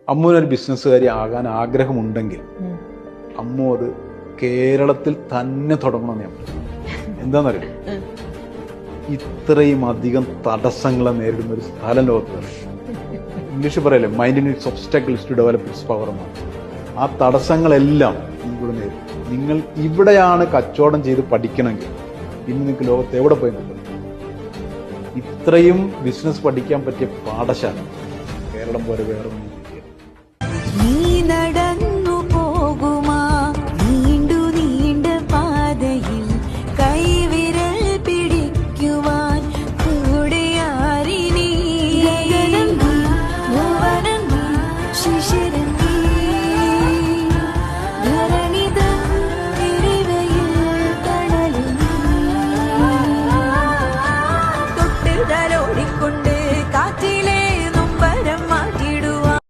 അമ്മുവിനൊരു ബിസിനസ്സുകാരി ആകാൻ ആഗ്രഹമുണ്ടെങ്കിൽ അമ്മു അത് കേരളത്തിൽ തന്നെ തുടങ്ങണമെന്ന് ഞാൻ പറയും. എന്താണെന്നറിയോ, ഇത്രയും അധികം തടസ്സങ്ങളെ നേരിടുന്ന ഒരു സ്ഥലം ലോകത്ത് വേണം. ഇംഗ്ലീഷ് പറയല്ലേ, മൈൻഡിന് its obstacles to develop its power എന്നാണ്. ആ തടസ്സങ്ങളെല്ലാം നിങ്ങളുടെ നേരിടും. നിങ്ങൾ ഇവിടെയാണ് കച്ചവടം ചെയ്ത് പഠിക്കണമെങ്കിൽ പിന്നെ നിങ്ങൾക്ക് ലോകത്ത് എവിടെ പോയി നിൽക്കണം. ഇത്രയും ബിസിനസ് പഠിക്കാൻ പറ്റിയ പാഠശാല കേരളം പോലെ വേറെ ഒന്നും ഇല്ല.